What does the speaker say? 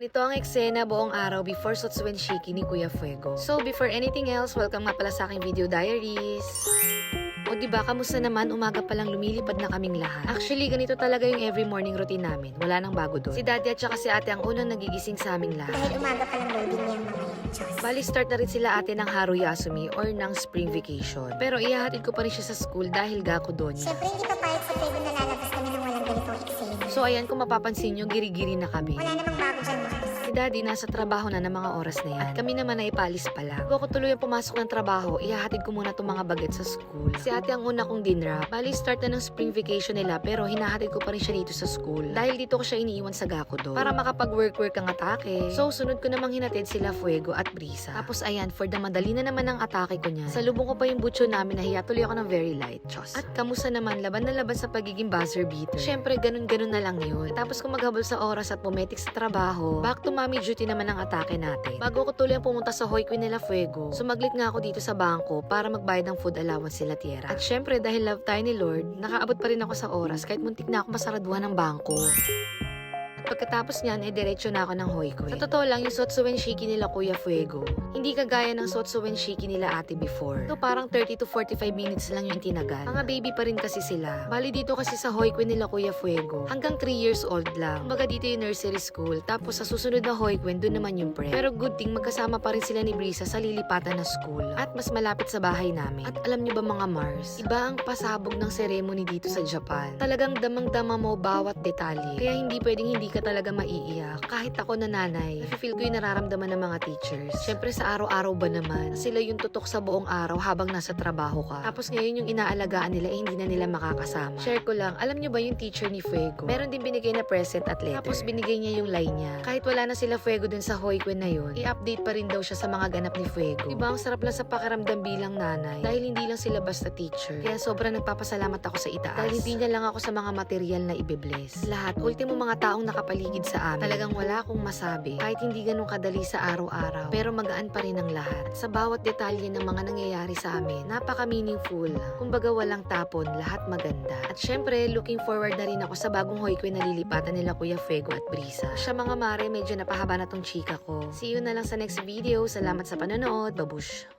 Nito ang eksena buong araw before Sotsuwen Shiki ni Kuya Fuego. So, before anything else, welcome nga pala sa aking video diaries. O diba, kamusta naman? Umaga pa lang lumilipad na kaming lahat. Actually, ganito talaga yung every morning routine namin. Wala nang bago doon. Si daddy at saka si ate ang unang nagigising sa aming lahat. Dahil umaga pa lang loading niya mga yan. Bali, start na rin sila ate ng Haru Yasumi or ng spring vacation. Pero ihahatid ko pa rin siya sa school dahil gako doon. Siyempre, hindi pa payat sa Febo na lalabas kami ng walang ganitong eksena. So ayan, kung mapapansin nyo, giri-giri na kami. Wala namang bago dyan, Mars. Si daddy nasa trabaho na ng mga oras na yan. At kami naman ay ipalis pa lang. Bago ko tuloy ang pumasok ng trabaho, ihahatid ko muna itong mga baget sa school. Si ate ang una kong dinrap. Bali, start na ng spring vacation nila pero hinahatid ko pa rin siya dito sa school. Dahil dito ko siya iniiwan sa Gakudo. Para makapag-work-work ang atake. So, sunod ko namang hinatid sila Fuego at Brisa. Tapos ayan, for the madali na naman ang atake ko niya. Sa lubong ko pa yung butso namin, nahiya tuloy ako ng very light. Chos. At kamusta naman, laban na laban sa pagiging buzzer beater. Siyempre, ganun-ganun na lang yun. Tapos kung maghabol sa oras at pumetik sa trabaho, back to mommy duty naman ang atake natin. Bago ko tuloy ang pumunta sa Hoy Queen nila Fuego, sumaglit nga ako dito sa bangko para magbayad ng food allowance sila Tierra. At syempre, dahil love tayo ni Lord, nakaabot pa rin ako sa oras kahit muntik na ako masaraduhan ng bangko. Pagkatapos niyan, diretso na ako ng Hoikwe. Sa totoo lang, yung Sotsuwen Shiki nila Kuya Fuego, hindi kagaya ng Sotsuwen Shiki nila ate before. So parang 30 to 45 minutes lang yung tinagal. Mga baby pa rin kasi sila. Bali dito kasi sa Hoikwe nila Kuya Fuego, hanggang 3 years old lang. Kumbaga dito yung nursery school, tapos sa susunod na Hoikwe, doon naman yung prep. Pero good thing, magkasama pa rin sila ni Brisa sa lilipatan na school. At mas malapit sa bahay namin. At alam niyo ba mga Mars, iba ang pasabog ng ceremony dito sa Japan. Talagang damang-dama mo bawat detalye. Kaya hindi pwedeng hindi ka talaga maiiyak. Kahit ako na nanay, feel ko yung nararamdaman ng mga teachers. Siyempre sa araw-araw ba naman, sila yung tutok sa buong araw habang nasa trabaho ka. Tapos ngayon yung inaalagaan nila, hindi na nila makakasama. Share ko lang, alam nyo ba yung teacher ni Fuego? Meron din binigay na present at letter. Tapos binigay niya yung line niya. Kahit wala na sila Fuego dun sa Hoikwen na yun, i-update pa rin daw siya sa mga ganap ni Fuego. Diba ang sarap lang sa pakiramdam bilang nanay? Dahil hindi lang sila basta teacher. Kaya sobrang nagpapasalamat ako sa itaas. Dahil hindi niya lang ako sa mga material na ibibless. Lahat, ultimo mga taong nakapaligid sa amin. Talagang wala akong masabi. Kahit hindi ganun kadali sa araw-araw. Pero magaan pa rin ang lahat. At sa bawat detalye ng mga nangyayari sa amin, napaka-meaningful. Kumbaga walang tapon, lahat maganda. At syempre, looking forward na rin ako sa bagong Hoikwe na lilipatan nila Kuya Fuego at Brisa. Siya mga mare, medyo napahaba na tong chika ko. See you na lang sa next video. Salamat sa panonood. Babush!